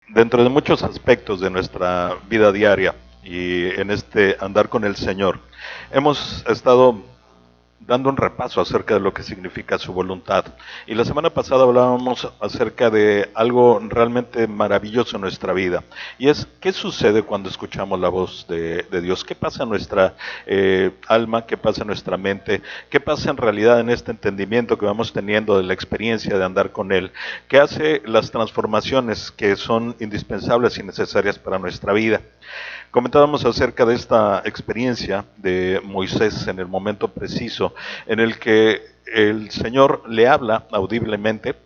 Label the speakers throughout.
Speaker 1: Dentro de muchos aspectos de nuestra vida diaria y en este andar con el Señor, hemos estado dando un repaso acerca de lo que significa su voluntad. Y la semana pasada hablábamos acerca de algo realmente maravilloso en nuestra vida. Y es, ¿qué sucede cuando escuchamos la voz de Dios? ¿Qué pasa en nuestra alma? ¿Qué pasa en nuestra mente? ¿Qué pasa en realidad en este entendimiento que vamos teniendo de la experiencia de andar con Él? ¿Qué hace las transformaciones que son indispensables y necesarias para nuestra vida? Comentábamos acerca de esta experiencia de Moisés en el momento preciso en el que el Señor le habla audiblemente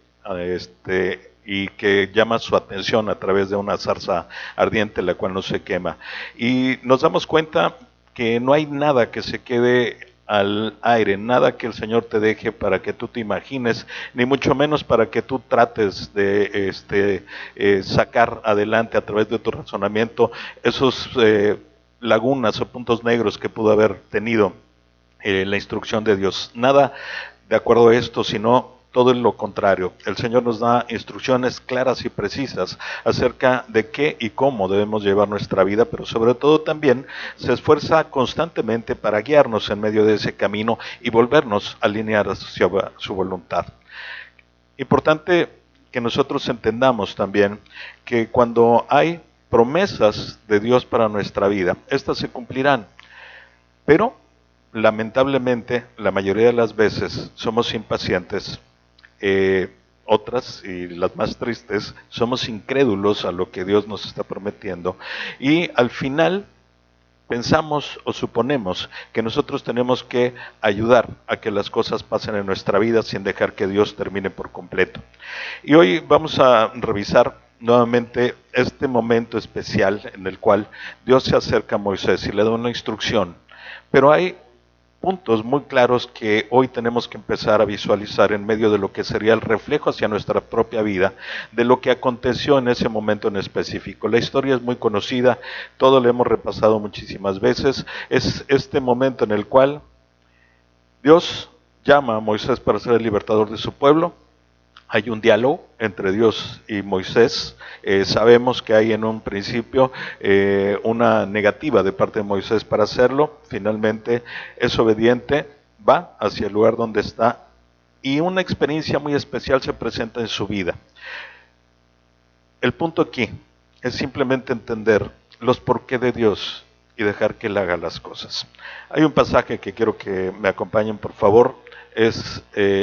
Speaker 1: y que llama su atención a través de una zarza ardiente la cual no se quema. Y nos damos cuenta que no hay nada que se quede al aire, nada que el Señor te deje para que tú te imagines, ni mucho menos para que tú trates de sacar adelante a través de tu razonamiento esos lagunas o puntos negros que pudo haber tenido la instrucción de Dios. Nada de acuerdo a esto, sino todo lo contrario. El Señor nos da instrucciones claras y precisas acerca de qué y cómo debemos llevar nuestra vida, pero sobre todo también se esfuerza constantemente para guiarnos en medio de ese camino y volvernos a alinear hacia su voluntad. Importante que nosotros entendamos también que cuando hay promesas de Dios para nuestra vida, estas se cumplirán, pero lamentablemente la mayoría de las veces somos impacientes, otras y las más tristes, somos incrédulos a lo que Dios nos está prometiendo y al final pensamos o suponemos que nosotros tenemos que ayudar a que las cosas pasen en nuestra vida sin dejar que Dios termine por completo. Y hoy vamos a revisar nuevamente este momento especial en el cual Dios se acerca a Moisés y le da una instrucción. Pero hay puntos muy claros que hoy tenemos que empezar a visualizar en medio de lo que sería el reflejo hacia nuestra propia vida de lo que aconteció en ese momento en específico. La historia es muy conocida, todo lo hemos repasado muchísimas veces. Es este momento en el cual Dios llama a Moisés para ser el libertador de su pueblo. Hay un diálogo entre Dios y Moisés. Sabemos que hay en un principio una negativa de parte de Moisés para hacerlo. Finalmente es obediente, va hacia el lugar donde está y una experiencia muy especial se presenta en su vida. El punto aquí es simplemente entender los porqué de Dios y dejar que Él haga las cosas. Hay un pasaje que quiero que me acompañen, por favor, es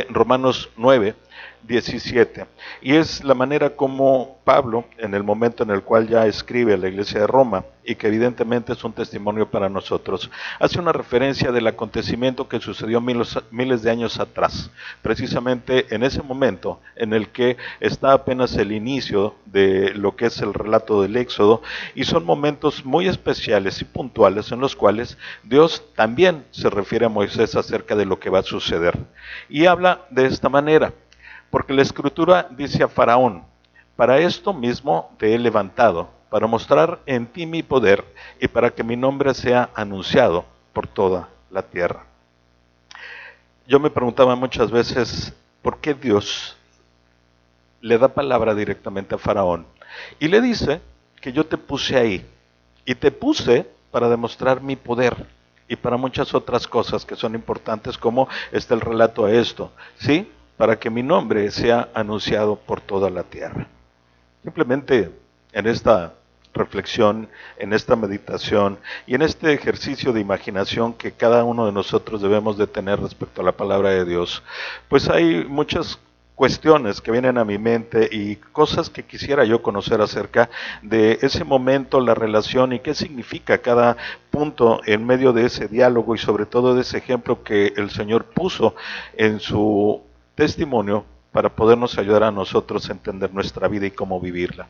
Speaker 1: Romanos 9, 17. Y es la manera como Pablo, en el momento en el cual ya escribe a la iglesia de Roma, y que evidentemente es un testimonio para nosotros, hace una referencia del acontecimiento que sucedió miles de años atrás, precisamente en ese momento en el que está apenas el inicio de lo que es el relato del Éxodo, y son momentos muy especiales y puntuales en los cuales Dios también se refiere a Moisés acerca de lo que va a suceder. Y habla de esta manera, porque la Escritura dice a Faraón: para esto mismo te he levantado, para mostrar en ti mi poder y para que mi nombre sea anunciado por toda la tierra. Yo me preguntaba muchas veces, ¿por qué Dios le da palabra directamente a Faraón? Y le dice que yo te puse ahí, y te puse para demostrar mi poder, y para muchas otras cosas que son importantes, como está el relato a esto, ¿sí? Para que mi nombre sea anunciado por toda la tierra. Simplemente en esta reflexión, en esta meditación y en este ejercicio de imaginación que cada uno de nosotros debemos de tener respecto a la palabra de Dios, pues hay muchas cuestiones que vienen a mi mente y cosas que quisiera yo conocer acerca de ese momento, la relación y qué significa cada punto en medio de ese diálogo y sobre todo de ese ejemplo que el Señor puso en su testimonio para podernos ayudar a nosotros a entender nuestra vida y cómo vivirla.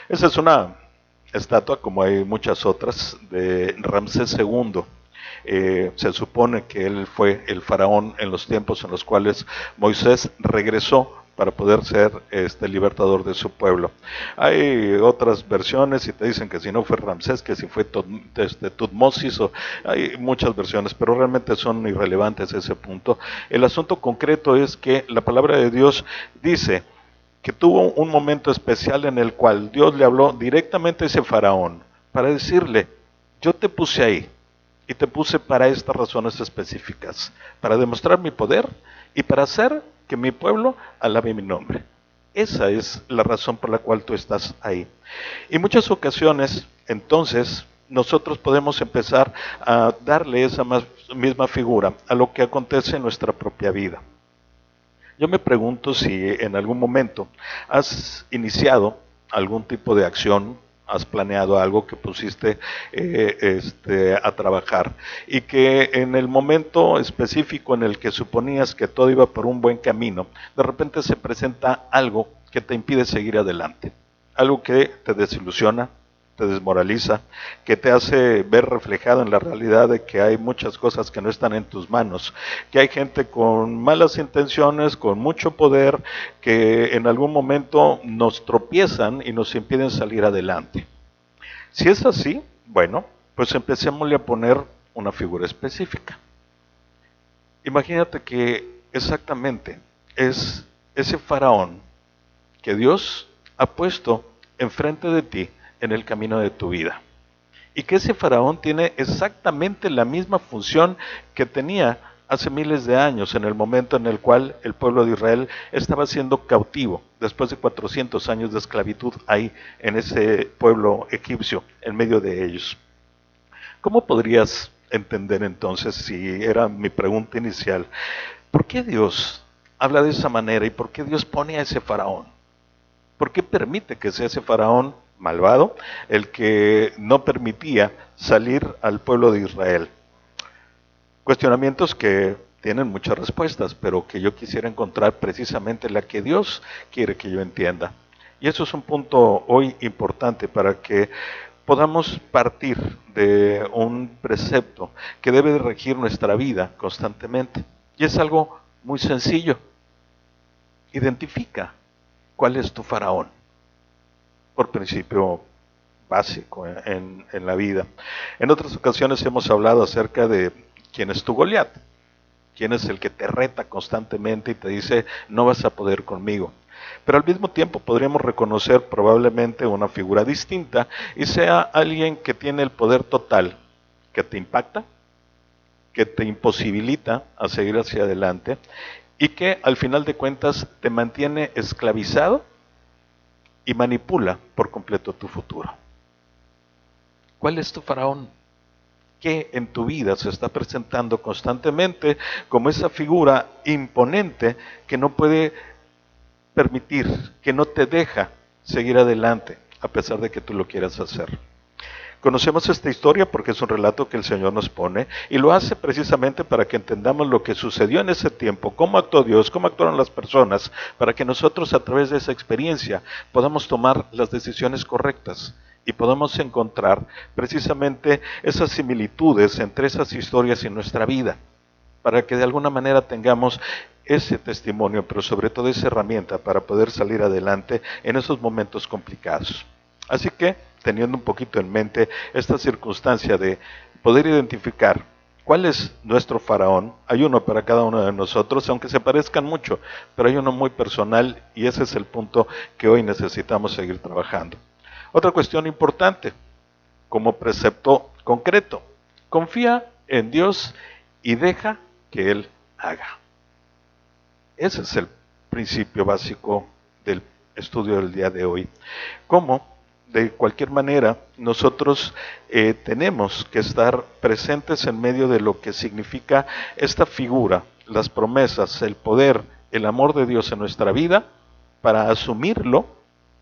Speaker 1: Esa es una estatua, como hay muchas otras, de Ramsés II. Se supone que él fue el faraón en los tiempos en los cuales Moisés regresó para poder ser libertador de su pueblo. Hay otras versiones y te dicen que si no fue Ramsés, que si fue Tutmosis, hay muchas versiones, pero realmente son irrelevantes a ese punto. El asunto concreto es que la palabra de Dios dice que tuvo un momento especial en el cual Dios le habló directamente a ese faraón para decirle, yo te puse ahí y te puse para estas razones específicas, para demostrar mi poder y para hacer que mi pueblo alabe mi nombre. Esa es la razón por la cual tú estás ahí. Y muchas ocasiones, entonces, nosotros podemos empezar a darle esa misma figura a lo que acontece en nuestra propia vida. Yo me pregunto si en algún momento has iniciado algún tipo de acción, has planeado algo que pusiste a trabajar y que en el momento específico en el que suponías que todo iba por un buen camino, de repente se presenta algo que te impide seguir adelante, algo que te desilusiona, te desmoraliza, que te hace ver reflejado en la realidad de que hay muchas cosas que no están en tus manos, que hay gente con malas intenciones, con mucho poder, que en algún momento nos tropiezan y nos impiden salir adelante. Si es así, bueno, pues empecémosle a poner una figura específica. Imagínate que exactamente es ese faraón que Dios ha puesto enfrente de ti en el camino de tu vida. Y que ese faraón tiene exactamente la misma función que tenía hace miles de años, en el momento en el cual el pueblo de Israel estaba siendo cautivo, después de 400 años de esclavitud ahí, en ese pueblo egipcio, en medio de ellos. ¿Cómo podrías entender entonces, si era mi pregunta inicial, por qué Dios habla de esa manera y por qué Dios pone a ese faraón? ¿Por qué permite que sea ese faraón malvado el que no permitía salir al pueblo de Israel? Cuestionamientos que tienen muchas respuestas, pero que yo quisiera encontrar precisamente la que Dios quiere que yo entienda. Y eso es un punto hoy importante para que podamos partir de un precepto que debe de regir nuestra vida constantemente. Y es algo muy sencillo. Identifica cuál es tu faraón, por principio básico en la vida. En otras ocasiones hemos hablado acerca de quién es tu Goliat, quién es el que te reta constantemente y te dice no vas a poder conmigo. Pero al mismo tiempo podríamos reconocer probablemente una figura distinta y sea alguien que tiene el poder total, que te impacta, que te imposibilita a seguir hacia adelante y que al final de cuentas te mantiene esclavizado y manipula por completo tu futuro. ¿Cuál es tu faraón? ¿Qué en tu vida se está presentando constantemente como esa figura imponente que no puede permitir, que no te deja seguir adelante a pesar de que tú lo quieras hacer? Conocemos esta historia porque es un relato que el Señor nos pone y lo hace precisamente para que entendamos lo que sucedió en ese tiempo, cómo actuó Dios, cómo actuaron las personas, para que nosotros a través de esa experiencia podamos tomar las decisiones correctas y podamos encontrar precisamente esas similitudes entre esas historias y nuestra vida, para que de alguna manera tengamos ese testimonio, pero sobre todo esa herramienta para poder salir adelante en esos momentos complicados. Así que, teniendo un poquito en mente esta circunstancia de poder identificar cuál es nuestro faraón, hay uno para cada uno de nosotros, aunque se parezcan mucho, pero hay uno muy personal y ese es el punto que hoy necesitamos seguir trabajando. Otra cuestión importante, como precepto concreto, confía en Dios y deja que Él haga. Ese es el principio básico del estudio del día de hoy. ¿Cómo? De cualquier manera, nosotros tenemos que estar presentes en medio de lo que significa esta figura, las promesas, el poder, el amor de Dios en nuestra vida, para asumirlo,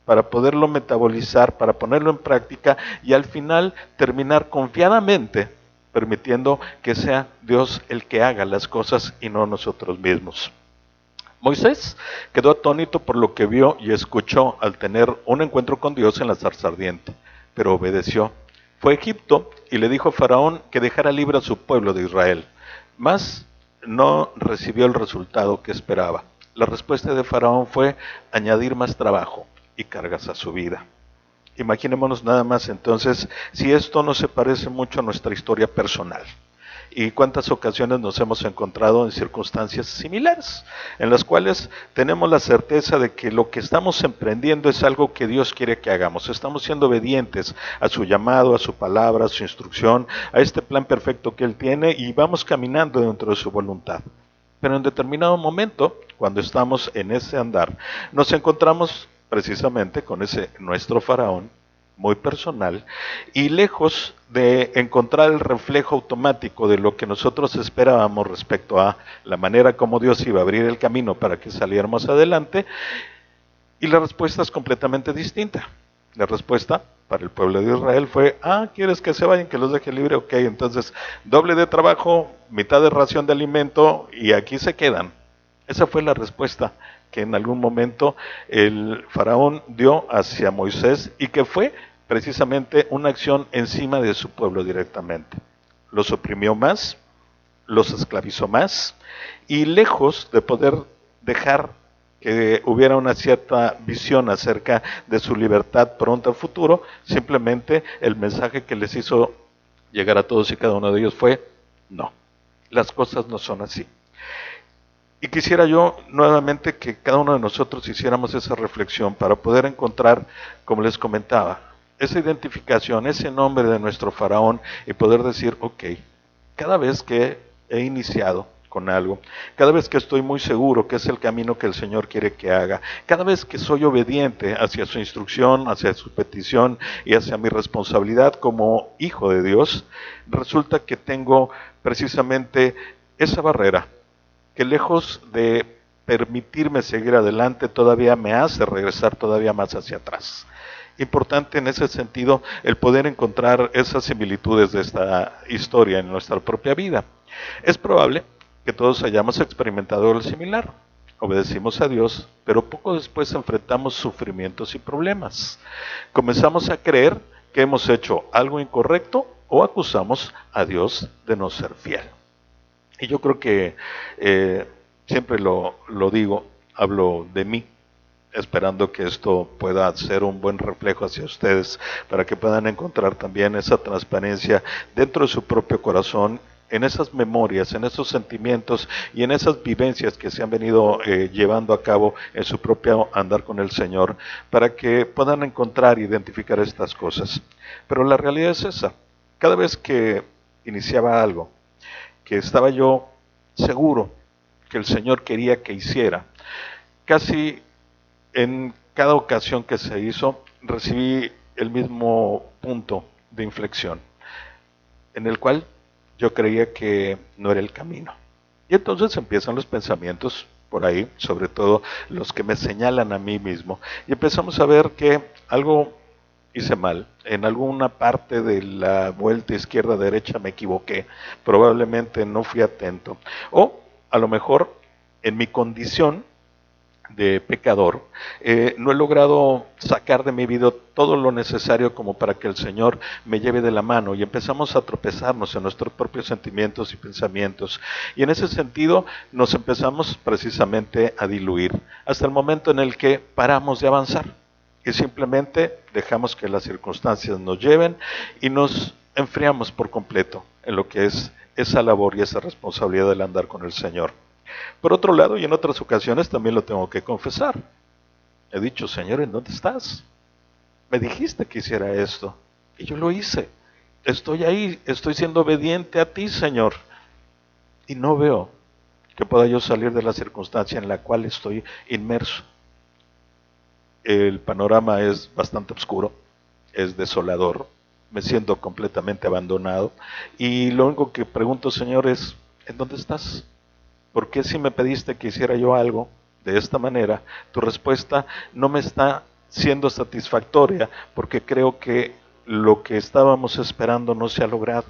Speaker 1: para poderlo metabolizar, para ponerlo en práctica y al final terminar confiadamente permitiendo que sea Dios el que haga las cosas y no nosotros mismos. Moisés quedó atónito por lo que vio y escuchó al tener un encuentro con Dios en la zarza ardiente, pero obedeció. Fue a Egipto y le dijo a Faraón que dejara libre a su pueblo de Israel, mas no recibió el resultado que esperaba. La respuesta de Faraón fue añadir más trabajo y cargas a su vida. Imaginémonos nada más entonces si esto no se parece mucho a nuestra historia personal. Y cuántas ocasiones nos hemos encontrado en circunstancias similares, en las cuales tenemos la certeza de que lo que estamos emprendiendo es algo que Dios quiere que hagamos. Estamos siendo obedientes a su llamado, a su palabra, a su instrucción, a este plan perfecto que Él tiene, y vamos caminando dentro de su voluntad. Pero en determinado momento, cuando estamos en ese andar, nos encontramos precisamente con ese nuestro faraón muy personal, y lejos de encontrar el reflejo automático de lo que nosotros esperábamos respecto a la manera como Dios iba a abrir el camino para que saliéramos adelante, y la respuesta es completamente distinta. La respuesta para el pueblo de Israel fue: ¿quieres que se vayan, que los deje libre? Ok, entonces doble de trabajo, mitad de ración de alimento, y aquí se quedan. Esa fue la respuesta que en algún momento el faraón dio hacia Moisés, y que fue precisamente una acción encima de su pueblo directamente. Los oprimió más, los esclavizó más, y lejos de poder dejar que hubiera una cierta visión acerca de su libertad pronta al futuro, simplemente el mensaje que les hizo llegar a todos y cada uno de ellos fue: no, las cosas no son así. Y quisiera yo nuevamente que cada uno de nosotros hiciéramos esa reflexión para poder encontrar, como les comentaba, esa identificación, ese nombre de nuestro faraón, y poder decir: ok, cada vez que he iniciado con algo, cada vez que estoy muy seguro que es el camino que el Señor quiere que haga, cada vez que soy obediente hacia su instrucción, hacia su petición y hacia mi responsabilidad como hijo de Dios, resulta que tengo precisamente esa barrera que, lejos de permitirme seguir adelante, todavía me hace regresar todavía más hacia atrás. Importante en ese sentido el poder encontrar esas similitudes de esta historia en nuestra propia vida. Es probable que todos hayamos experimentado algo similar. Obedecimos a Dios, pero poco después enfrentamos sufrimientos y problemas. Comenzamos a creer que hemos hecho algo incorrecto, o acusamos a Dios de no ser fiel. Y yo creo que siempre lo digo, hablo de mí, esperando que esto pueda ser un buen reflejo hacia ustedes, para que puedan encontrar también esa transparencia dentro de su propio corazón, en esas memorias, en esos sentimientos y en esas vivencias que se han venido llevando a cabo en su propio andar con el Señor, para que puedan encontrar e identificar estas cosas. Pero la realidad es esa: cada vez que iniciaba algo que estaba yo seguro que el Señor quería que hiciera, casi en cada ocasión que se hizo, recibí el mismo punto de inflexión, en el cual yo creía que no era el camino. Y entonces empiezan los pensamientos por ahí, sobre todo los que me señalan a mí mismo, y empezamos a ver que algo hice mal, en alguna parte de la vuelta izquierda-derecha me equivoqué, probablemente no fui atento, o a lo mejor en mi condición de pecador, no he logrado sacar de mi vida todo lo necesario como para que el Señor me lleve de la mano, y empezamos a tropezarnos en nuestros propios sentimientos y pensamientos, y en ese sentido nos empezamos precisamente a diluir, hasta el momento en el que paramos de avanzar y simplemente dejamos que las circunstancias nos lleven, y nos enfriamos por completo en lo que es esa labor y esa responsabilidad del andar con el Señor. Por otro lado, y en otras ocasiones también lo tengo que confesar, he dicho: Señor, ¿en dónde estás? Me dijiste que hiciera esto, y yo lo hice. Estoy ahí, estoy siendo obediente a ti, Señor, y no veo que pueda yo salir de la circunstancia en la cual estoy inmerso. El panorama es bastante oscuro, es desolador, me siento completamente abandonado, y lo único que pregunto, Señor, es: ¿en dónde estás? ¿Por qué, si me pediste que hiciera yo algo de esta manera, tu respuesta no me está siendo satisfactoria? Porque creo que lo que estábamos esperando no se ha logrado.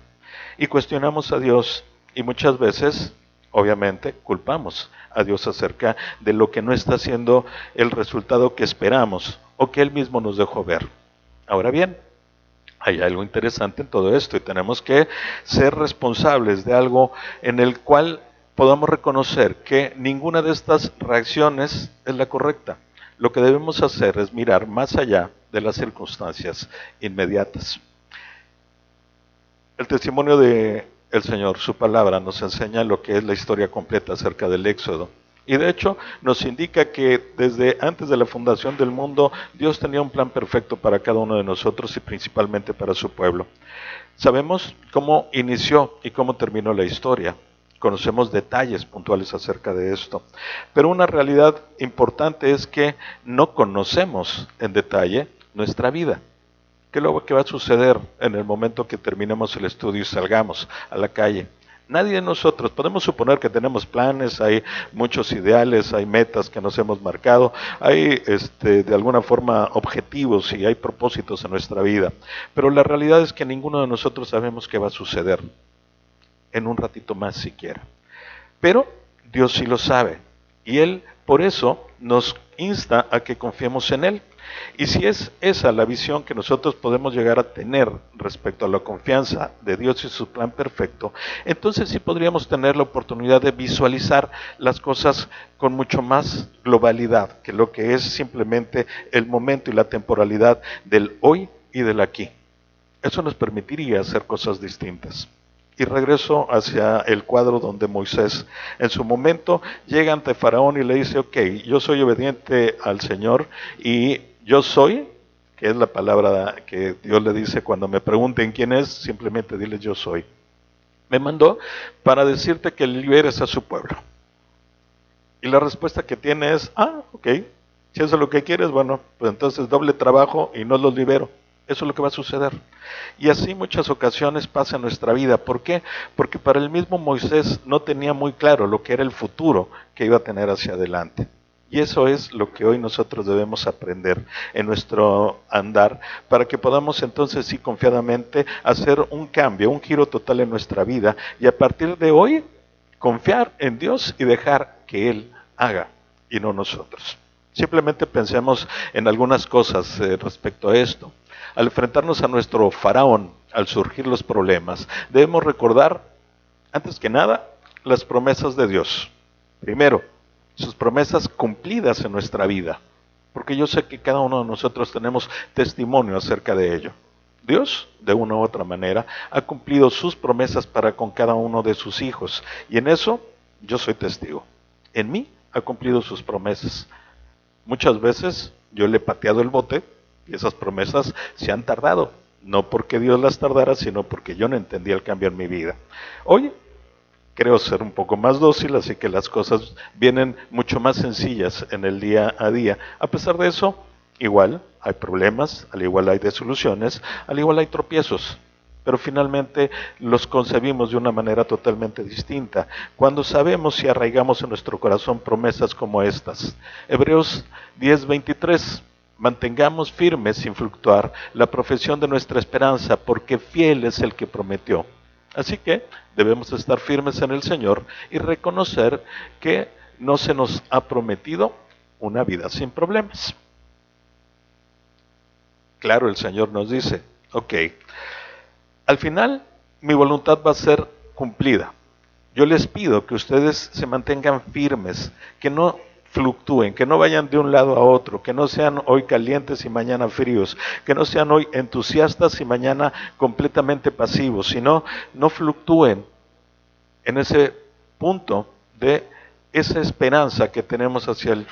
Speaker 1: Y cuestionamos a Dios, y muchas veces, obviamente, culpamos a Dios acerca de lo que no está siendo el resultado que esperamos, o que Él mismo nos dejó ver. Ahora bien, hay algo interesante en todo esto, y tenemos que ser responsables de algo en el cual podamos reconocer que ninguna de estas reacciones es la correcta. Lo que debemos hacer es mirar más allá de las circunstancias inmediatas. El testimonio de el Señor, su palabra, nos enseña lo que es la historia completa acerca del Éxodo. Y de hecho nos indica que desde antes de la fundación del mundo, Dios tenía un plan perfecto para cada uno de nosotros y principalmente para su pueblo. Sabemos cómo inició y cómo terminó la historia. Conocemos detalles puntuales acerca de esto. Pero una realidad importante es que no conocemos en detalle nuestra vida. ¿Qué es lo que va a suceder en el momento que terminemos el estudio y salgamos a la calle? Nadie de nosotros, podemos suponer que tenemos planes, hay muchos ideales, hay metas que nos hemos marcado, hay de alguna forma objetivos y hay propósitos en nuestra vida, pero la realidad es que ninguno de nosotros sabemos qué va a suceder en un ratito más siquiera. Pero Dios sí lo sabe y Él por eso nos insta a que confiemos en Él. Y si es esa la visión que nosotros podemos llegar a tener respecto a la confianza de Dios y su plan perfecto, entonces sí podríamos tener la oportunidad de visualizar las cosas con mucho más globalidad que lo que es simplemente el momento y la temporalidad del hoy y del aquí. Eso nos permitiría hacer cosas distintas. Y regreso hacia el cuadro donde Moisés en su momento llega ante Faraón y le dice, ok, yo soy obediente al Señor y yo soy, que es la palabra que Dios le dice cuando me pregunten quién es, simplemente diles yo soy. Me mandó para decirte que liberes a su pueblo. Y la respuesta que tiene es, ok, si eso es lo que quieres, bueno, pues entonces doble trabajo y no los libero. Eso es lo que va a suceder. Y así muchas ocasiones pasa en nuestra vida. ¿Por qué? Porque para el mismo Moisés no tenía muy claro lo que era el futuro que iba a tener hacia adelante. Y eso es lo que hoy nosotros debemos aprender en nuestro andar para que podamos entonces sí confiadamente hacer un cambio, un giro total en nuestra vida y a partir de hoy confiar en Dios y dejar que Él haga y no nosotros. Simplemente pensemos en algunas cosas respecto a esto. Al enfrentarnos a nuestro faraón, al surgir los problemas, debemos recordar, antes que nada, las promesas de Dios. Primero, sus promesas cumplidas en nuestra vida, porque yo sé que cada uno de nosotros tenemos testimonio acerca de ello. Dios, de una u otra manera, ha cumplido sus promesas para con cada uno de sus hijos, y en eso yo soy testigo. En mí ha cumplido sus promesas. Muchas veces yo le he pateado el bote y esas promesas se han tardado, no porque Dios las tardara, sino porque yo no entendía el cambio en mi vida. Hoy creo ser un poco más dócil, así que las cosas vienen mucho más sencillas en el día a día. A pesar de eso, igual hay problemas, al igual hay desilusiones, al igual hay tropiezos, pero finalmente los concebimos de una manera totalmente distinta. Cuando sabemos y arraigamos en nuestro corazón promesas como estas. Hebreos 10:23. Mantengamos firmes sin fluctuar la profesión de nuestra esperanza, porque fiel es el que prometió. Así que debemos estar firmes en el Señor y reconocer que no se nos ha prometido una vida sin problemas. Claro, el Señor nos dice, ok, al final mi voluntad va a ser cumplida. Yo les pido que ustedes se mantengan firmes, que no fluctúen, que no vayan de un lado a otro, que no sean hoy calientes y mañana fríos, que no sean hoy entusiastas y mañana completamente pasivos, sino no fluctúen en ese punto de esa esperanza que tenemos hacia el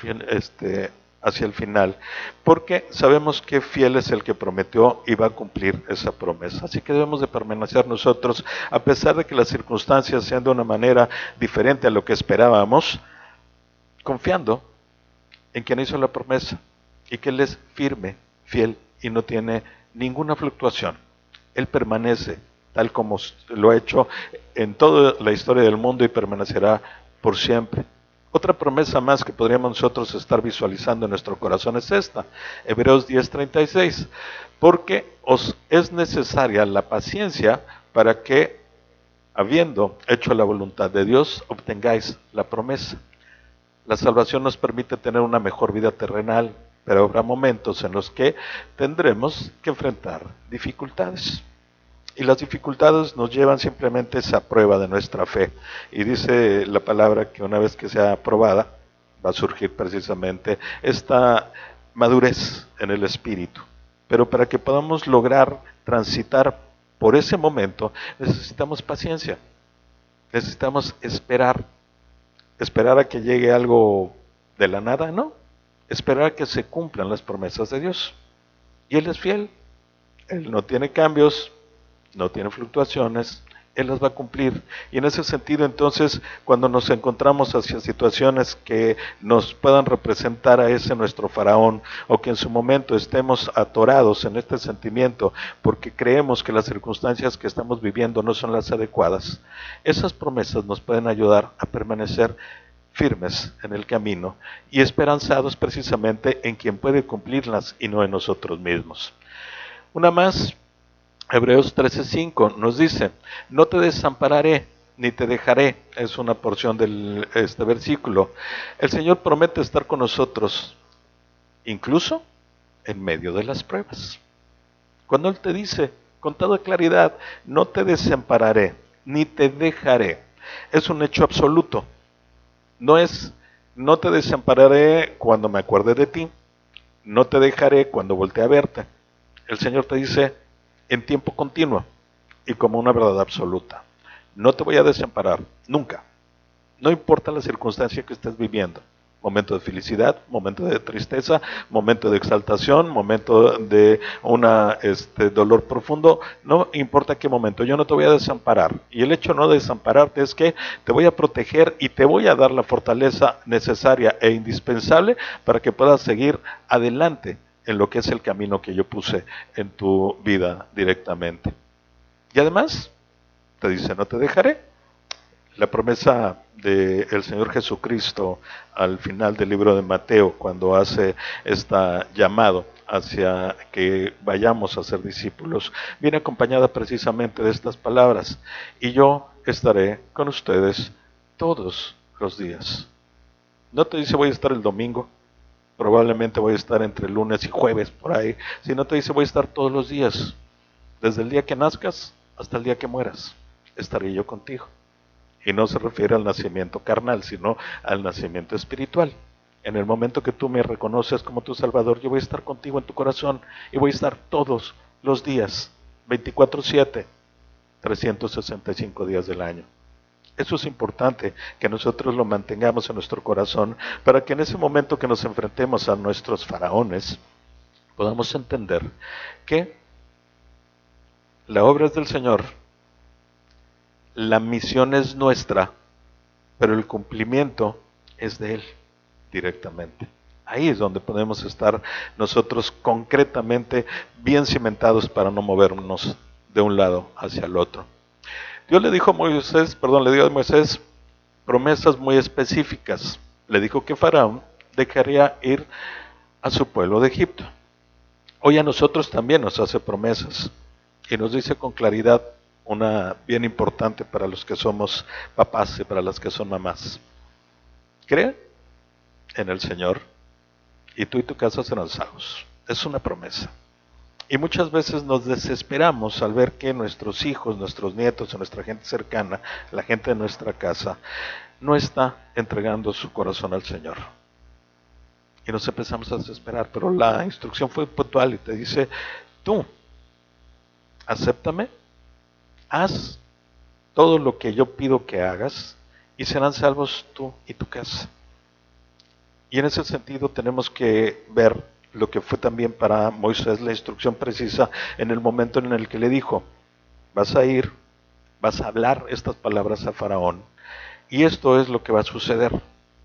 Speaker 1: final, porque sabemos que fiel es el que prometió y va a cumplir esa promesa. Así que debemos de permanecer nosotros, a pesar de que las circunstancias sean de una manera diferente a lo que esperábamos, confiando en quien hizo la promesa y que Él es firme, fiel y no tiene ninguna fluctuación. Él permanece tal como lo ha hecho en toda la historia del mundo y permanecerá por siempre. Otra promesa más que podríamos nosotros estar visualizando en nuestro corazón es esta, Hebreos 10:36, porque os es necesaria la paciencia para que, habiendo hecho la voluntad de Dios, obtengáis la promesa. La salvación nos permite tener una mejor vida terrenal, pero habrá momentos en los que tendremos que enfrentar dificultades. Y las dificultades nos llevan simplemente a esa prueba de nuestra fe. Y dice la palabra que una vez que sea aprobada, va a surgir precisamente esta madurez en el espíritu. Pero para que podamos lograr transitar por ese momento necesitamos paciencia, necesitamos esperar a que llegue algo de la nada, no, esperar a que se cumplan las promesas de Dios. Y Él es fiel, Él no tiene cambios, no tiene fluctuaciones, Él las va a cumplir. Y en ese sentido, entonces, cuando nos encontramos hacia situaciones que nos puedan representar a ese nuestro faraón, o que en su momento estemos atorados en este sentimiento porque creemos que las circunstancias que estamos viviendo no son las adecuadas, esas promesas nos pueden ayudar a permanecer firmes en el camino y esperanzados precisamente en quien puede cumplirlas y no en nosotros mismos. Una más, Hebreos 13:5 nos dice, no te desampararé ni te dejaré, es una porción de este versículo. El Señor promete estar con nosotros, incluso en medio de las pruebas. Cuando Él te dice con toda claridad, no te desampararé ni te dejaré, es un hecho absoluto. No es, no te desampararé cuando me acuerde de ti, no te dejaré cuando voltee a verte. El Señor te dice en tiempo continuo y como una verdad absoluta. No te voy a desamparar, nunca. No importa la circunstancia que estés viviendo. Momento de felicidad, momento de tristeza, momento de exaltación, momento de dolor profundo, no importa qué momento, yo no te voy a desamparar. Y el hecho no de desampararte es que te voy a proteger y te voy a dar la fortaleza necesaria e indispensable para que puedas seguir adelante en lo que es el camino que yo puse en tu vida directamente. Y además, te dice, no te dejaré. La promesa del Señor Jesucristo al final del libro de Mateo, cuando hace este llamado hacia que vayamos a ser discípulos, viene acompañada precisamente de estas palabras: y yo estaré con ustedes todos los días. No te dice voy a estar el domingo, probablemente voy a estar entre lunes y jueves por ahí, sino te dice voy a estar todos los días, desde el día que nazcas hasta el día que mueras, estaré yo contigo. Y no se refiere al nacimiento carnal, sino al nacimiento espiritual. En el momento que tú me reconoces como tu Salvador, yo voy a estar contigo en tu corazón y voy a estar todos los días, 24/7, 365 días del año. Eso es importante, que nosotros lo mantengamos en nuestro corazón, para que en ese momento que nos enfrentemos a nuestros faraones, podamos entender que la obra es del Señor, la misión es nuestra, pero el cumplimiento es de Él directamente. Ahí es donde podemos estar nosotros concretamente bien cimentados para no movernos de un lado hacia el otro. Dios le dijo a Moisés, le dio a Moisés promesas muy específicas. Le dijo que Faraón dejaría ir a su pueblo de Egipto. Hoy a nosotros también nos hace promesas y nos dice con claridad una bien importante para los que somos papás y para las que son mamás. Cree en el Señor y tú y tu casa serán salvos. Es una promesa. Y muchas veces nos desesperamos al ver que nuestros hijos, nuestros nietos, nuestra gente cercana, la gente de nuestra casa, no está entregando su corazón al Señor. Y nos empezamos a desesperar, pero la instrucción fue puntual y te dice, tú, acéptame, haz todo lo que yo pido que hagas y serán salvos tú y tu casa. Y en ese sentido tenemos que ver lo que fue también para Moisés la instrucción precisa en el momento en el que le dijo, vas a ir, vas a hablar estas palabras a Faraón y esto es lo que va a suceder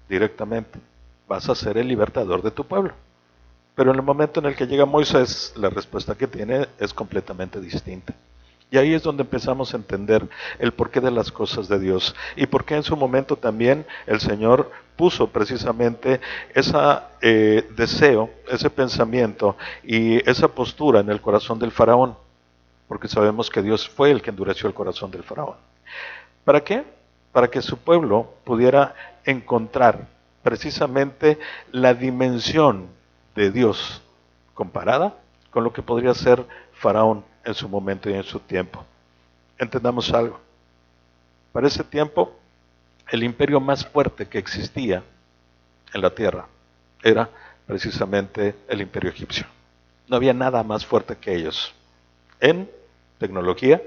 Speaker 1: directamente, vas a ser el libertador de tu pueblo. Pero en el momento en el que llega Moisés, la respuesta que tiene es completamente distinta. Y ahí es donde empezamos a entender el porqué de las cosas de Dios y por qué en su momento también el Señor puso precisamente ese deseo, ese pensamiento y esa postura en el corazón del faraón, porque sabemos que Dios fue el que endureció el corazón del faraón. ¿Para qué? Para que su pueblo pudiera encontrar precisamente la dimensión de Dios comparada con lo que podría ser Faraón en su momento y en su tiempo. Entendamos algo. Para ese tiempo, el imperio más fuerte que existía en la tierra era precisamente el imperio egipcio. No había nada más fuerte que ellos en tecnología,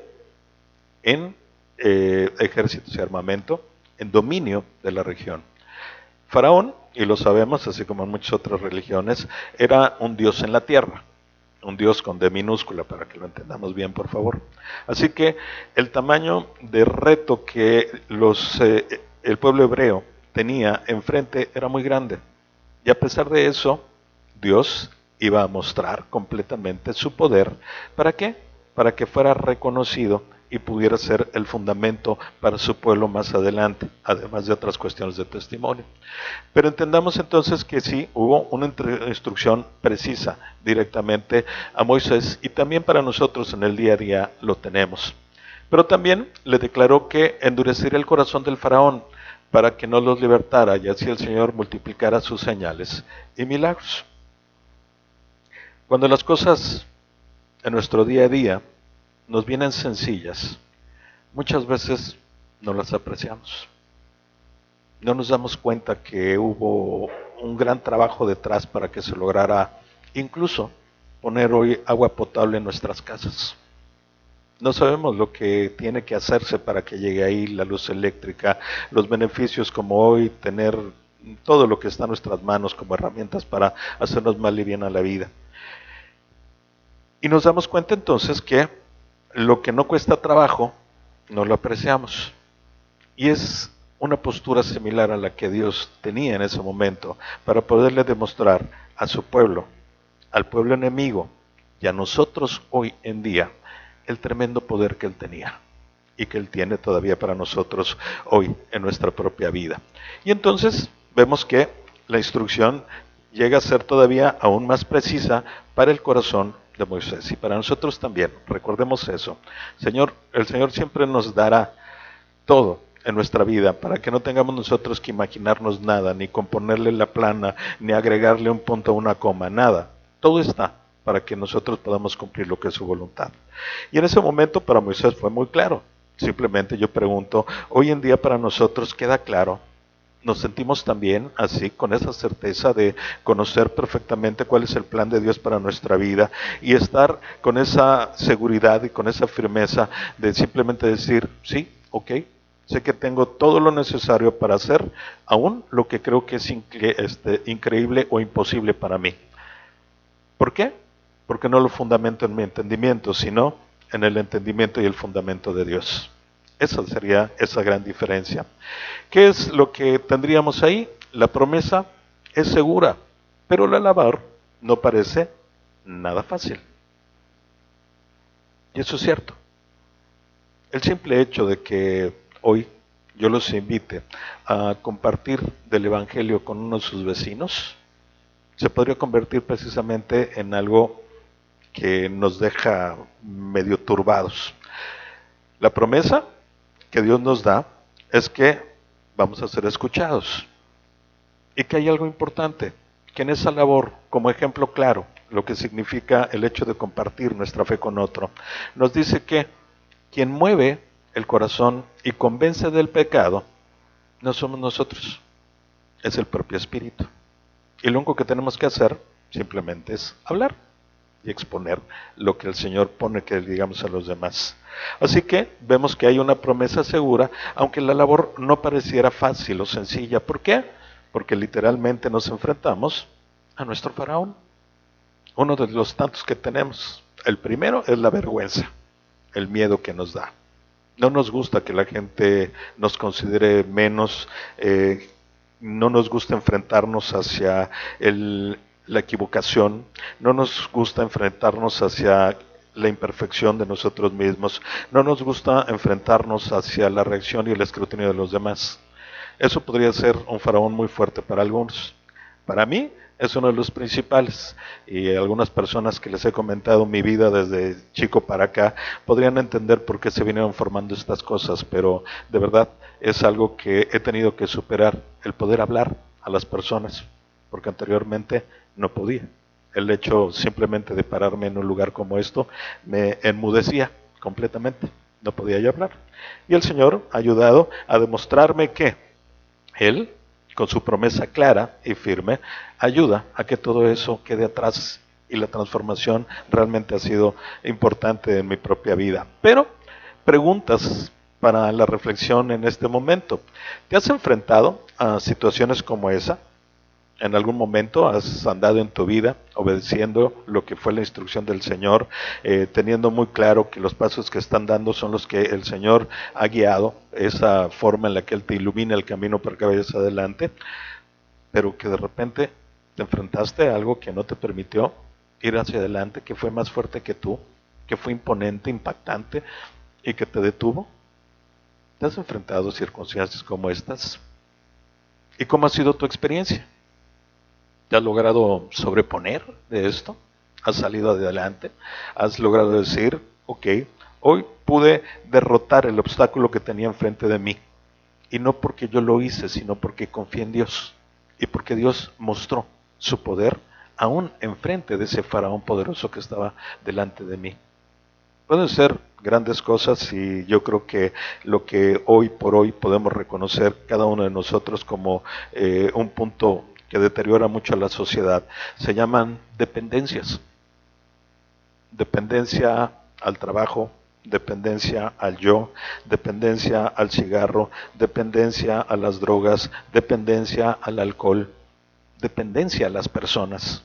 Speaker 1: en ejércitos y armamento, en dominio de la región. Faraón, y lo sabemos, así como en muchas otras religiones, era un dios en la tierra, un dios con D minúscula, para que lo entendamos bien, por favor. Así que el tamaño de reto que el pueblo hebreo tenía enfrente era muy grande. Y a pesar de eso, Dios iba a mostrar completamente su poder. ¿Para qué? Para que fuera reconocido y pudiera ser el fundamento para su pueblo más adelante, además de otras cuestiones de testimonio. Pero entendamos entonces que sí, hubo una instrucción precisa directamente a Moisés, y también para nosotros en el día a día lo tenemos. Pero también le declaró que endurecería el corazón del faraón para que no los libertara, y así el Señor multiplicara sus señales y milagros. Cuando las cosas en nuestro día a día nos vienen sencillas, muchas veces no las apreciamos. No nos damos cuenta que hubo un gran trabajo detrás para que se lograra incluso poner hoy agua potable en nuestras casas. No sabemos lo que tiene que hacerse para que llegue ahí la luz eléctrica, los beneficios como hoy tener todo lo que está en nuestras manos como herramientas para hacernos más liviana la vida. Y nos damos cuenta entonces que lo que no cuesta trabajo, no lo apreciamos. Y es una postura similar a la que Dios tenía en ese momento para poderle demostrar a su pueblo, al pueblo enemigo y a nosotros hoy en día el tremendo poder que Él tenía y que Él tiene todavía para nosotros hoy en nuestra propia vida. Y entonces vemos que la instrucción llega a ser todavía aún más precisa para el corazón de Moisés y para nosotros también. Recordemos eso. El Señor siempre nos dará todo en nuestra vida para que no tengamos nosotros que imaginarnos nada, ni componerle la plana, ni agregarle un punto a una coma, nada. Todo está para que nosotros podamos cumplir lo que es su voluntad. Y en ese momento para Moisés fue muy claro. Simplemente yo pregunto, hoy en día para nosotros queda claro. Nos sentimos también así, con esa certeza de conocer perfectamente cuál es el plan de Dios para nuestra vida y estar con esa seguridad y con esa firmeza de simplemente decir, sí, ok, sé que tengo todo lo necesario para hacer aún lo que creo que es increíble o imposible para mí. ¿Por qué? Porque no lo fundamento en mi entendimiento, sino en el entendimiento y el fundamento de Dios. Esa sería esa gran diferencia. ¿Qué es lo que tendríamos ahí? La promesa es segura, pero la labor no parece nada fácil. Y eso es cierto. El simple hecho de que hoy yo los invite a compartir del Evangelio con uno de sus vecinos, se podría convertir precisamente en algo que nos deja medio turbados. La promesa que Dios nos da es que vamos a ser escuchados y que hay algo importante, que en esa labor, como ejemplo claro, lo que significa el hecho de compartir nuestra fe con otro, nos dice que quien mueve el corazón y convence del pecado no somos nosotros, es el propio Espíritu. Y lo único que tenemos que hacer simplemente es hablar y exponer lo que el Señor pone que digamos a los demás. Así que vemos que hay una promesa segura, aunque la labor no pareciera fácil o sencilla. ¿Por qué? Porque literalmente nos enfrentamos a nuestro faraón, uno de los tantos que tenemos. El primero es la vergüenza, el miedo que nos da. No nos gusta que la gente nos considere menos, no nos gusta enfrentarnos hacia la equivocación, no nos gusta enfrentarnos hacia la imperfección de nosotros mismos, no nos gusta enfrentarnos hacia la reacción y el escrutinio de los demás. Eso podría ser un faraón muy fuerte para algunos. Para mí es uno de los principales, y algunas personas que les he comentado mi vida desde chico para acá podrían entender por qué se vinieron formando estas cosas, pero de verdad es algo que he tenido que superar, el poder hablar a las personas, porque anteriormente no podía. El hecho simplemente de pararme en un lugar como esto me enmudecía completamente, no podía yo hablar. Y el Señor ha ayudado a demostrarme que Él, con su promesa clara y firme, ayuda a que todo eso quede atrás y la transformación realmente ha sido importante en mi propia vida. Pero preguntas para la reflexión en este momento. ¿Te has enfrentado a situaciones como esa? ¿En algún momento has andado en tu vida obedeciendo lo que fue la instrucción del Señor, teniendo muy claro que los pasos que están dando son los que el Señor ha guiado, esa forma en la que Él te ilumina el camino para que vayas adelante, pero que de repente te enfrentaste a algo que no te permitió ir hacia adelante, que fue más fuerte que tú, que fue imponente, impactante y que te detuvo? ¿Te has enfrentado a circunstancias como estas? ¿Y cómo ha sido tu experiencia? ¿Te has logrado sobreponer de esto? ¿Has salido adelante? ¿Has logrado decir, ok, hoy pude derrotar el obstáculo que tenía enfrente de mí? Y no porque yo lo hice, sino porque confié en Dios. Y porque Dios mostró su poder aún enfrente de ese faraón poderoso que estaba delante de mí. Pueden ser grandes cosas y yo creo que lo que hoy por hoy podemos reconocer cada uno de nosotros como un punto que deteriora mucho a la sociedad, se llaman dependencias. Dependencia al trabajo, dependencia al yo, dependencia al cigarro, dependencia a las drogas, dependencia al alcohol, dependencia a las personas.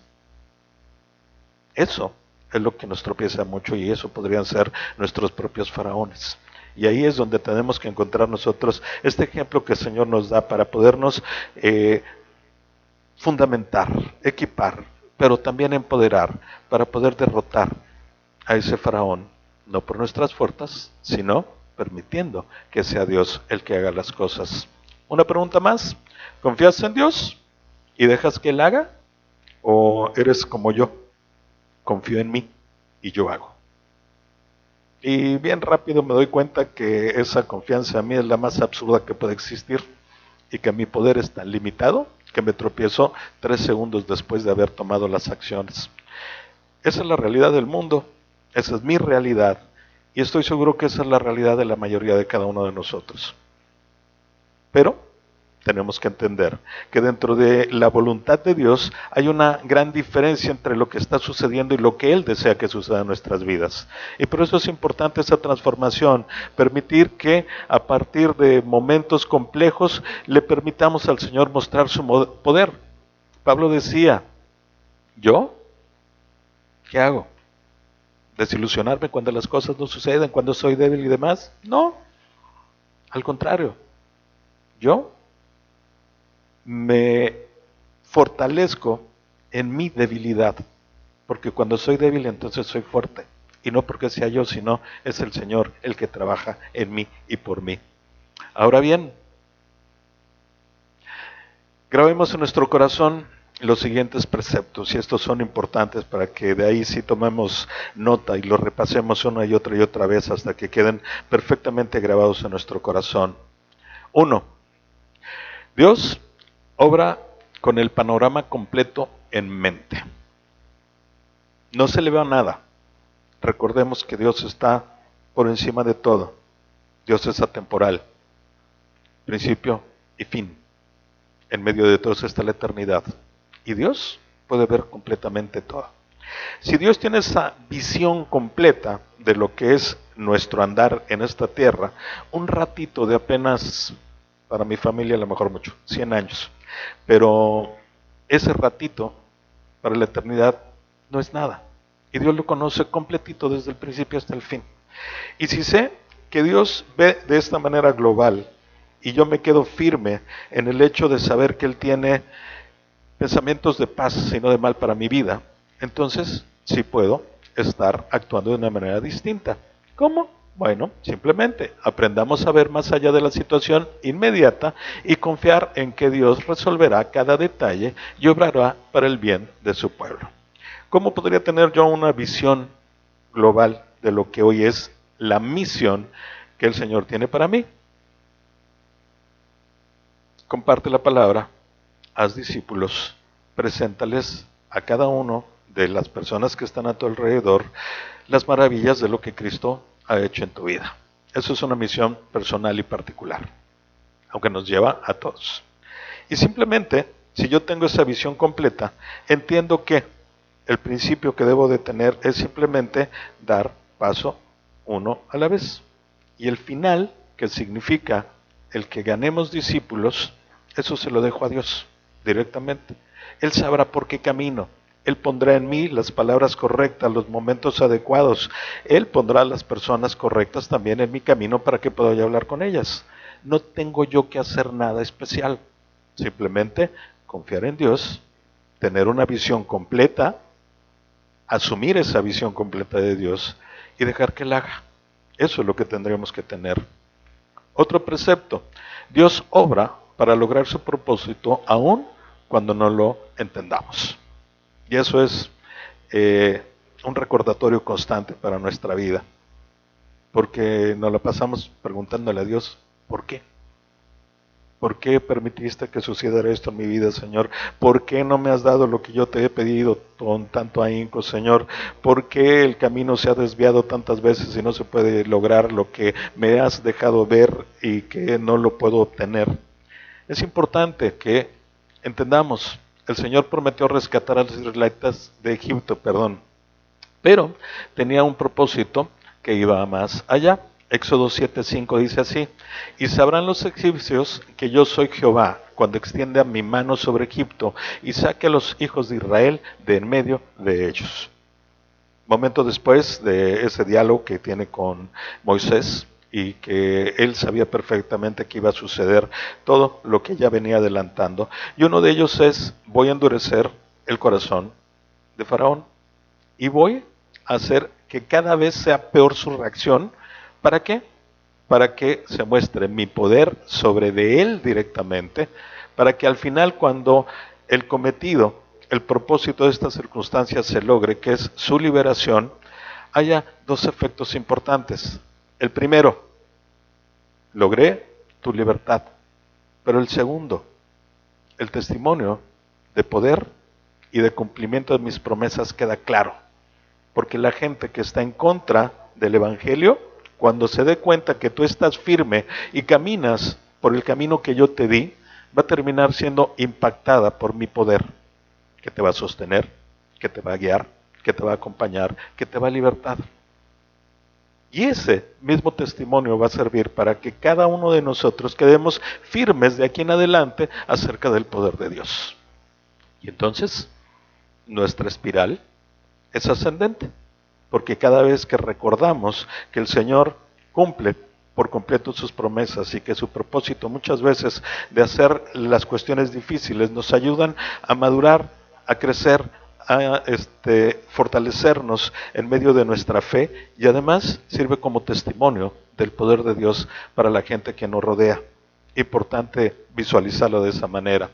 Speaker 1: Eso es lo que nos tropieza mucho y eso podrían ser nuestros propios faraones. Y ahí es donde tenemos que encontrar nosotros este ejemplo que el Señor nos da para podernos fundamentar, equipar, pero también empoderar para poder derrotar a ese faraón, no por nuestras fuerzas, sino permitiendo que sea Dios el que haga las cosas. Una pregunta más, ¿confías en Dios y dejas que Él haga? ¿O eres como yo? Confío en mí y yo hago. Y bien rápido me doy cuenta que esa confianza en mí es la más absurda que puede existir y que mi poder es tan limitado que me tropiezo 3 segundos después de haber tomado las acciones. Esa es la realidad del mundo, esa es mi realidad y estoy seguro que esa es la realidad de la mayoría de cada uno de nosotros. Pero tenemos que entender que dentro de la voluntad de Dios hay una gran diferencia entre lo que está sucediendo y lo que Él desea que suceda en nuestras vidas. Y por eso es importante esa transformación, permitir que a partir de momentos complejos le permitamos al Señor mostrar su poder. Pablo decía, ¿yo? ¿Qué hago? ¿Desilusionarme cuando las cosas no suceden, cuando soy débil y demás? No, al contrario, yo me fortalezco en mi debilidad, porque cuando soy débil entonces soy fuerte, y no porque sea yo, sino es el Señor el que trabaja en mí y por mí. Ahora bien, grabemos en nuestro corazón los siguientes preceptos, y estos son importantes para que de ahí sí tomemos nota y los repasemos una y otra vez hasta que queden perfectamente grabados en nuestro corazón. 1. Dios obra con el panorama completo en mente. No se le ve a nada. Recordemos que Dios está por encima de todo. Dios es atemporal, principio y fin. En medio de todo está la eternidad. Y Dios puede ver completamente todo. Si Dios tiene esa visión completa de lo que es nuestro andar en esta tierra, un ratito de apenas, para mi familia a lo mejor mucho, 100 años, pero ese ratito para la eternidad no es nada. Y Dios lo conoce completito desde el principio hasta el fin. Y si sé que Dios ve de esta manera global y yo me quedo firme en el hecho de saber que Él tiene pensamientos de paz y no de mal para mi vida, entonces sí puedo estar actuando de una manera distinta. ¿Cómo? Bueno, simplemente aprendamos a ver más allá de la situación inmediata y confiar en que Dios resolverá cada detalle y obrará para el bien de su pueblo. ¿Cómo podría tener yo una visión global de lo que hoy es la misión que el Señor tiene para mí? Comparte la palabra, haz discípulos, preséntales a cada uno de las personas que están a tu alrededor las maravillas de lo que Cristo ha hecho en tu vida. Eso es una misión personal y particular, aunque nos lleva a todos. Y simplemente, si yo tengo esa visión completa, entiendo que el principio que debo de tener es simplemente dar paso uno a la vez. Y el final, que significa el que ganemos discípulos, eso se lo dejo a Dios directamente. Él sabrá por qué camino. Él pondrá en mí las palabras correctas, los momentos adecuados. Él pondrá las personas correctas también en mi camino para que pueda yo hablar con ellas. No tengo yo que hacer nada especial. Simplemente confiar en Dios, tener una visión completa, asumir esa visión completa de Dios y dejar que Él haga. Eso es lo que tendríamos que tener. Otro precepto, Dios obra para lograr su propósito aun cuando no lo entendamos. Y eso es un recordatorio constante para nuestra vida, porque nos la pasamos preguntándole a Dios, ¿por qué? ¿Por qué permitiste que sucediera esto en mi vida, Señor? ¿Por qué no me has dado lo que yo te he pedido con tanto ahínco, Señor? ¿Por qué el camino se ha desviado tantas veces y no se puede lograr lo que me has dejado ver y que no lo puedo obtener? Es importante que entendamos, el Señor prometió rescatar a los israelitas de Egipto, pero tenía un propósito que iba más allá. Éxodo 7:5 dice así: y sabrán los egipcios que yo soy Jehová, cuando extienda mi mano sobre Egipto y saque a los hijos de Israel de en medio de ellos. Momento después de ese diálogo que tiene con Moisés, y que él sabía perfectamente que iba a suceder todo lo que ya venía adelantando, y uno de ellos es: voy a endurecer el corazón de Faraón y voy a hacer que cada vez sea peor su reacción. ¿Para qué? Para que se muestre mi poder sobre de él directamente, para que al final, cuando el cometido, el propósito de estas circunstancias se logre, que es su liberación, haya dos efectos importantes. El primero, logré tu libertad, pero el segundo, el testimonio de poder y de cumplimiento de mis promesas queda claro. Porque la gente que está en contra del Evangelio, cuando se dé cuenta que tú estás firme y caminas por el camino que yo te di, va a terminar siendo impactada por mi poder, que te va a sostener, que te va a guiar, que te va a acompañar, que te va a libertar. Y ese mismo testimonio va a servir para que cada uno de nosotros quedemos firmes de aquí en adelante acerca del poder de Dios. Y entonces, nuestra espiral es ascendente, porque cada vez que recordamos que el Señor cumple por completo sus promesas y que su propósito muchas veces de hacer las cuestiones difíciles nos ayudan a madurar, a crecer, a fortalecernos en medio de nuestra fe, y además sirve como testimonio del poder de Dios para la gente que nos rodea. Importante visualizarlo de esa manera.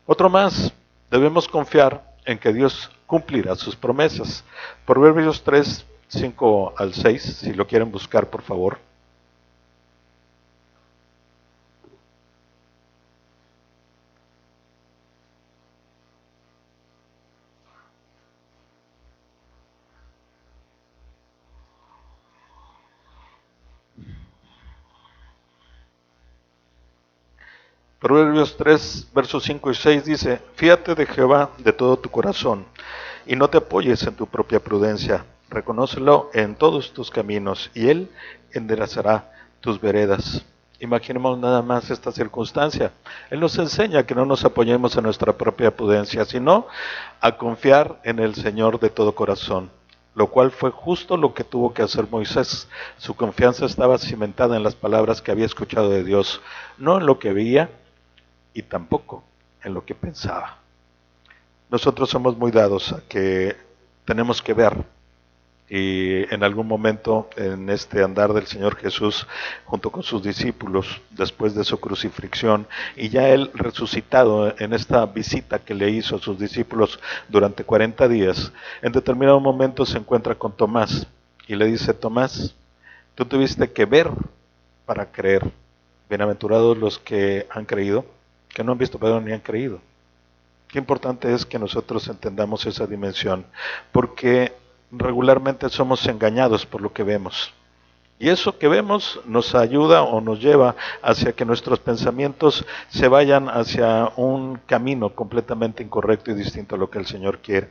Speaker 1: Otro más, debemos confiar en que Dios cumplirá sus promesas. Proverbios 3:5-6, si lo quieren buscar, por favor. Proverbios 3, versos 5 y 6 dice: fíate de Jehová de todo tu corazón, y no te apoyes en tu propia prudencia. Reconócelo en todos tus caminos, y Él enderezará tus veredas. Imaginemos nada más esta circunstancia. Él nos enseña que no nos apoyemos en nuestra propia prudencia, sino a confiar en el Señor de todo corazón, lo cual fue justo lo que tuvo que hacer Moisés. Su confianza estaba cimentada en las palabras que había escuchado de Dios, no en lo que veía y tampoco en lo que pensaba. Nosotros somos muy dados a que tenemos que ver, y en algún momento en este andar del Señor Jesús junto con sus discípulos después de su crucifixión, y ya Él resucitado en esta visita que le hizo a sus discípulos durante 40 días, en determinado momento se encuentra con Tomás y le dice: Tomás, tú tuviste que ver para creer. Bienaventurados los que han creído, que no han visto pero ni han creído. Qué importante es que nosotros entendamos esa dimensión, porque regularmente somos engañados por lo que vemos. Y eso que vemos nos ayuda o nos lleva hacia que nuestros pensamientos se vayan hacia un camino completamente incorrecto y distinto a lo que el Señor quiere.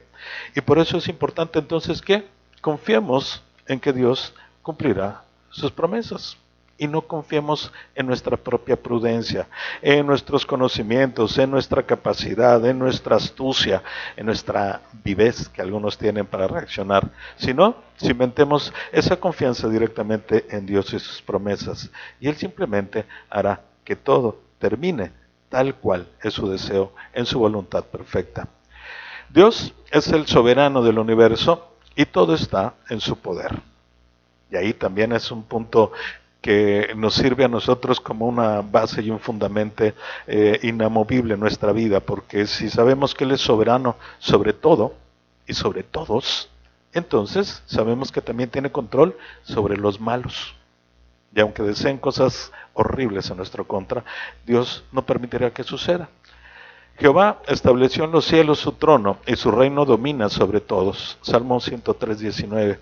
Speaker 1: Y por eso es importante entonces que confiemos en que Dios cumplirá sus promesas. Y no confiemos en nuestra propia prudencia, en nuestros conocimientos, en nuestra capacidad, en nuestra astucia, en nuestra vivez que algunos tienen para reaccionar, sino cimentemos esa confianza directamente en Dios y sus promesas. Y Él simplemente hará que todo termine tal cual es su deseo, en su voluntad perfecta. Dios es el soberano del universo y todo está en su poder. Y ahí también es un punto que nos sirve a nosotros como una base y un fundamento inamovible en nuestra vida, porque si sabemos que Él es soberano sobre todo y sobre todos, entonces sabemos que también tiene control sobre los malos. Y aunque deseen cosas horribles en nuestro contra, Dios no permitirá que suceda. Jehová estableció en los cielos su trono y su reino domina sobre todos. Salmo 103:19.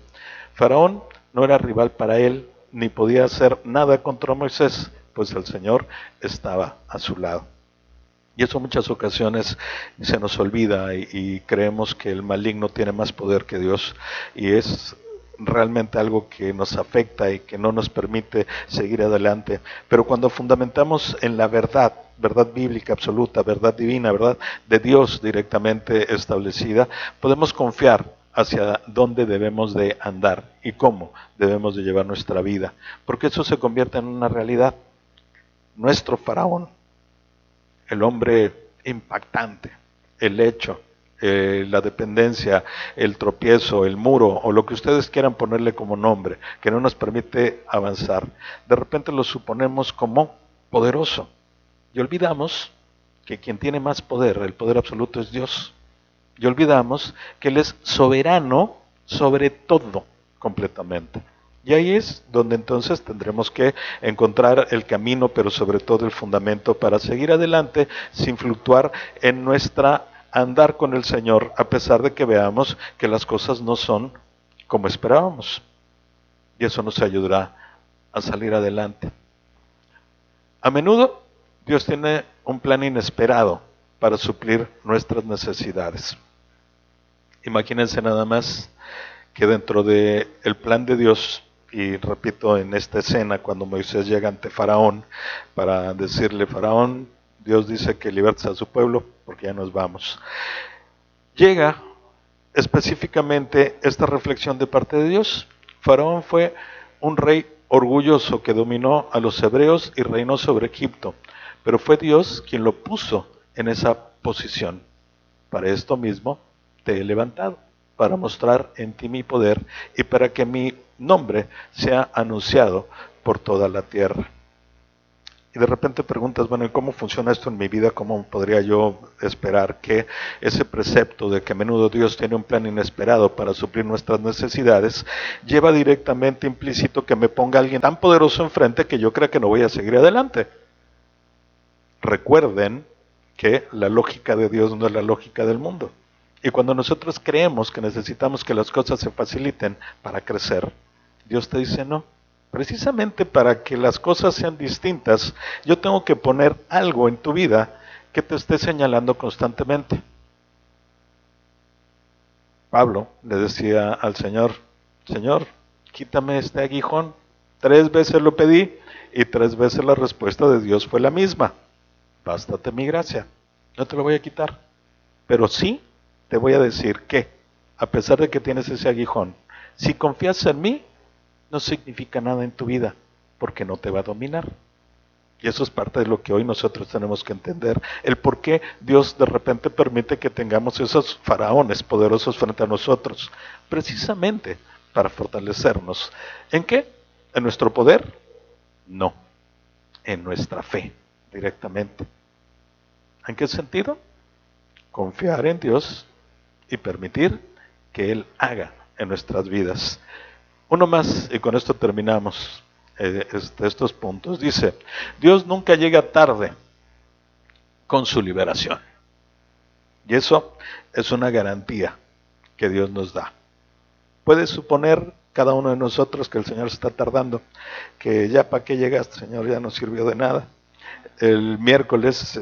Speaker 1: Faraón no era rival para él, ni podía hacer nada contra Moisés, pues el Señor estaba a su lado. Y eso muchas ocasiones se nos olvida y creemos que el maligno tiene más poder que Dios. Y es realmente algo que nos afecta y que no nos permite seguir adelante. Pero cuando fundamentamos en la verdad, verdad bíblica absoluta, verdad divina, verdad de Dios directamente establecida, podemos confiar hacia dónde debemos de andar y cómo debemos de llevar nuestra vida. Porque eso se convierte en una realidad. Nuestro faraón, el hombre impactante, el hecho, la dependencia, el tropiezo, el muro o lo que ustedes quieran ponerle como nombre, que no nos permite avanzar, de repente lo suponemos como poderoso y olvidamos que quien tiene más poder, el poder absoluto, es Dios. Y olvidamos que Él es soberano sobre todo completamente. Y ahí es donde entonces tendremos que encontrar el camino, pero sobre todo el fundamento para seguir adelante sin fluctuar en nuestra andar con el Señor, a pesar de que veamos que las cosas no son como esperábamos. Y eso nos ayudará a salir adelante. A menudo Dios tiene un plan inesperado para suplir nuestras necesidades. Imagínense nada más que dentro del plan de Dios, y repito, en esta escena, cuando Moisés llega ante Faraón para decirle: Faraón, Dios dice que libertes a su pueblo porque ya nos vamos. Llega específicamente esta reflexión de parte de Dios. Faraón fue un rey orgulloso que dominó a los hebreos y reinó sobre Egipto, pero fue Dios quien lo puso en esa posición. Para esto mismo te he levantado, para mostrar en ti mi poder y para que mi nombre sea anunciado por toda la tierra. Y de repente preguntas, bueno, ¿y cómo funciona esto en mi vida? ¿Cómo podría yo esperar que ese precepto de que a menudo Dios tiene un plan inesperado para suplir nuestras necesidades lleva directamente implícito que me ponga alguien tan poderoso enfrente que yo crea que no voy a seguir adelante? Recuerden que la lógica de Dios no es la lógica del mundo. Y cuando nosotros creemos que necesitamos que las cosas se faciliten para crecer, Dios te dice no. Precisamente para que las cosas sean distintas, yo tengo que poner algo en tu vida que te esté señalando constantemente. Pablo le decía al Señor: Señor, quítame este aguijón. 3 veces lo pedí y 3 veces la respuesta de Dios fue la misma: bástate mi gracia, no te lo voy a quitar. Pero sí te voy a decir que, a pesar de que tienes ese aguijón, si confías en mí, no significa nada en tu vida, porque no te va a dominar. Y eso es parte de lo que hoy nosotros tenemos que entender, el por qué Dios de repente permite que tengamos esos faraones poderosos frente a nosotros, precisamente para fortalecernos. ¿En qué? ¿En nuestro poder? No, en nuestra fe, directamente. ¿En qué sentido? Confiar en Dios y permitir que Él haga en nuestras vidas. Uno más, y con esto terminamos estos puntos. Dice: Dios nunca llega tarde con su liberación. Y eso es una garantía que Dios nos da. Puede suponer cada uno de nosotros que el Señor se está tardando, que ya para qué llegaste, Señor, ya no sirvió de nada. El miércoles,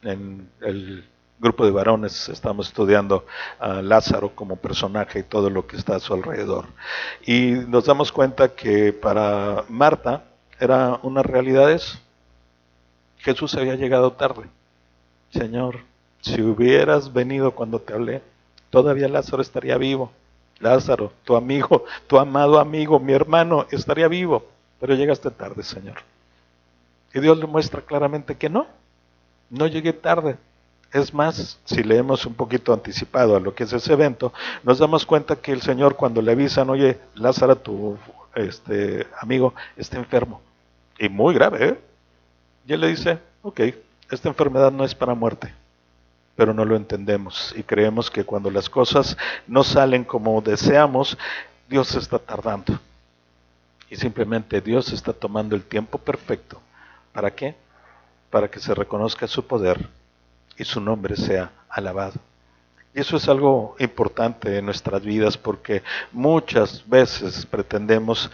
Speaker 1: en el grupo de varones, estamos estudiando a Lázaro como personaje y todo lo que está a su alrededor. Y nos damos cuenta que para Marta era una realidad eso. Jesús había llegado tarde. Señor, si hubieras venido cuando te hablé, todavía Lázaro estaría vivo. Lázaro, tu amigo, tu amado amigo, mi hermano, estaría vivo. Pero llegaste tarde, Señor. Y Dios le muestra claramente que no llegué tarde. Es más, si leemos un poquito anticipado a lo que es ese evento, nos damos cuenta que el Señor cuando le avisan, oye, Lázaro, tu amigo, está enfermo. Y muy grave, ¿eh? Y él le dice, ok, esta enfermedad no es para muerte, pero no lo entendemos y creemos que cuando las cosas no salen como deseamos, Dios se está tardando. Y simplemente Dios está tomando el tiempo perfecto. ¿Para qué? Para que se reconozca su poder y su nombre sea alabado. Y eso es algo importante en nuestras vidas porque muchas veces pretendemos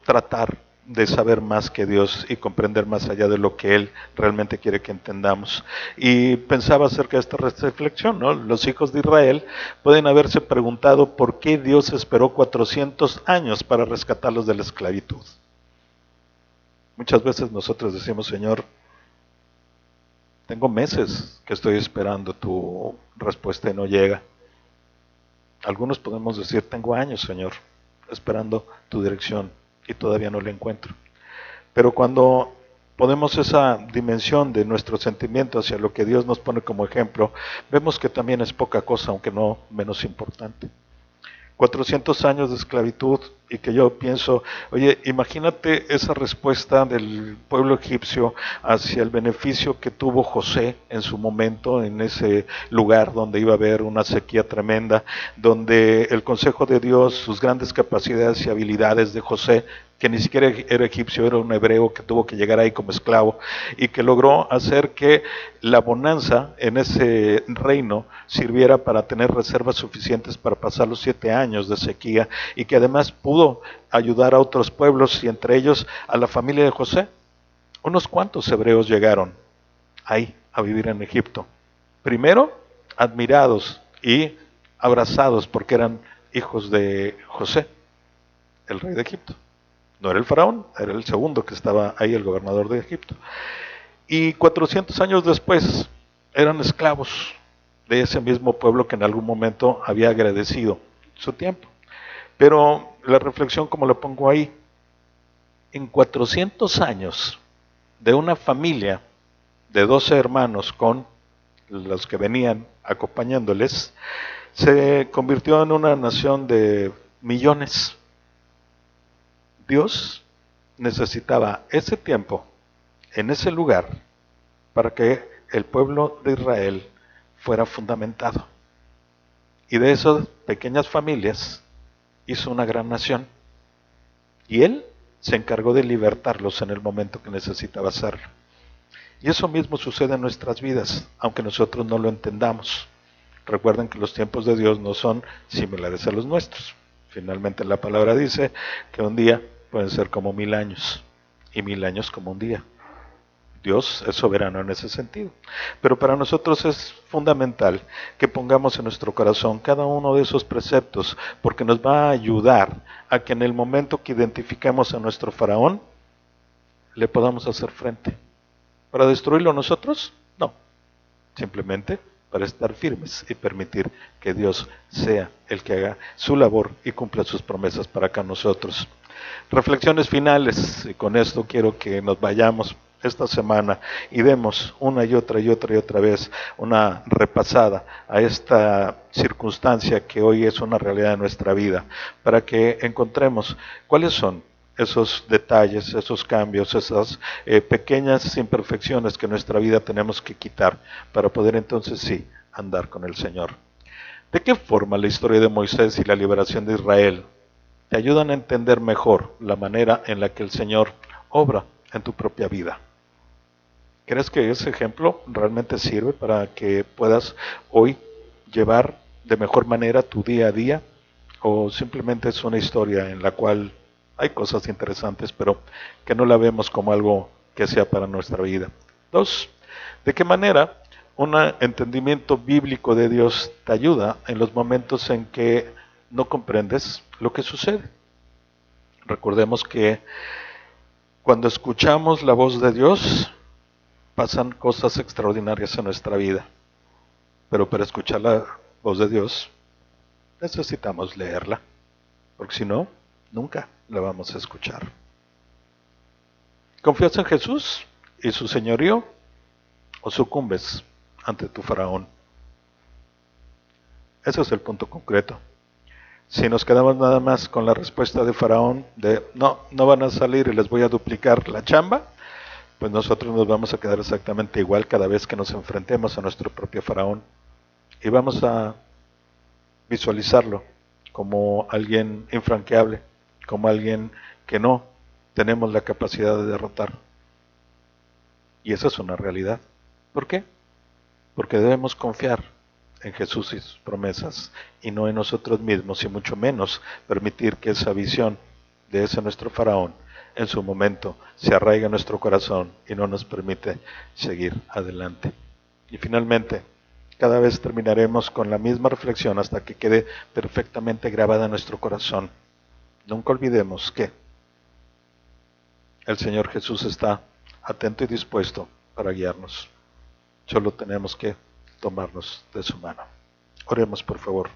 Speaker 1: tratar de saber más que Dios y comprender más allá de lo que Él realmente quiere que entendamos. Y pensaba acerca de esta reflexión, ¿no? Los hijos de Israel pueden haberse preguntado por qué Dios esperó 400 años para rescatarlos de la esclavitud. Muchas veces nosotros decimos, Señor, tengo meses que estoy esperando tu respuesta y no llega. Algunos podemos decir, tengo años, Señor, esperando tu dirección y todavía no la encuentro. Pero cuando ponemos esa dimensión de nuestro sentimiento hacia lo que Dios nos pone como ejemplo, vemos que también es poca cosa, aunque no menos importante. 400 años de esclavitud y que yo pienso, oye, imagínate esa respuesta del pueblo egipcio hacia el beneficio que tuvo José en su momento, en ese lugar donde iba a haber una sequía tremenda, donde el consejo de Dios, sus grandes capacidades y habilidades de José, que ni siquiera era egipcio, era un hebreo que tuvo que llegar ahí como esclavo y que logró hacer que la bonanza en ese reino sirviera para tener reservas suficientes para pasar los 7 años de sequía y que además pudo ayudar a otros pueblos y entre ellos a la familia de José. Unos cuantos hebreos llegaron ahí a vivir en Egipto. Primero, admirados y abrazados porque eran hijos de José, el rey de Egipto. No era el faraón, era el segundo que estaba ahí, el gobernador de Egipto. Y 400 años después eran esclavos de ese mismo pueblo que en algún momento había agradecido su tiempo. Pero la reflexión, como lo pongo ahí, en 400 años de una familia de 12 hermanos con los que venían acompañándoles, se convirtió en una nación de millones. Dios necesitaba ese tiempo en ese lugar para que el pueblo de Israel fuera fundamentado. Y de esas pequeñas familias hizo una gran nación. Y Él se encargó de libertarlos en el momento que necesitaba hacerlo. Y eso mismo sucede en nuestras vidas, aunque nosotros no lo entendamos. Recuerden que los tiempos de Dios no son similares a los nuestros. Finalmente la palabra dice que un día pueden ser como 1000 años y 1000 años como un día. Dios es soberano en ese sentido. Pero para nosotros es fundamental que pongamos en nuestro corazón cada uno de esos preceptos, porque nos va a ayudar a que en el momento que identifiquemos a nuestro faraón, le podamos hacer frente. ¿Para destruirlo nosotros? No. Simplemente para estar firmes y permitir que Dios sea el que haga su labor y cumpla sus promesas para acá nosotros. Reflexiones finales, y con esto quiero que nos vayamos esta semana y demos una y otra vez una repasada a esta circunstancia que hoy es una realidad de nuestra vida, para que encontremos cuáles son esos detalles, esos cambios, esas pequeñas imperfecciones que en nuestra vida tenemos que quitar para poder entonces sí andar con el Señor. ¿De qué forma la historia de Moisés y la liberación de Israel te ayudan a entender mejor la manera en la que el Señor obra en tu propia vida? ¿Crees que ese ejemplo realmente sirve para que puedas hoy llevar de mejor manera tu día a día? o simplemente es una historia en la cual hay cosas interesantes, pero que no la vemos como algo que sea para nuestra vida. Dos, ¿de qué manera un entendimiento bíblico de Dios te ayuda en los momentos en que no comprendes lo que sucede? Recordemos que cuando escuchamos la voz de Dios, pasan cosas extraordinarias en nuestra vida. Pero para escuchar la voz de Dios, necesitamos leerla, porque si no, nunca la vamos a escuchar. ¿Confías en Jesús y su señorío o sucumbes ante tu faraón? Ese es el punto concreto. Si nos quedamos nada más con la respuesta de faraón de no, no van a salir y les voy a duplicar la chamba, pues nosotros nos vamos a quedar exactamente igual cada vez que nos enfrentemos a nuestro propio faraón y vamos a visualizarlo como alguien infranqueable, como alguien que no tenemos la capacidad de derrotar. Y esa es una realidad. ¿Por qué? Porque debemos confiar en Jesús y sus promesas y no en nosotros mismos y mucho menos permitir que esa visión de ese nuestro faraón en su momento se arraiga en nuestro corazón y no nos permite seguir adelante. Y finalmente, cada vez terminaremos con la misma reflexión hasta que quede perfectamente grabada en nuestro corazón. Nunca olvidemos que el Señor Jesús está atento y dispuesto para guiarnos. Solo tenemos que tomarnos de su mano. Oremos, por favor.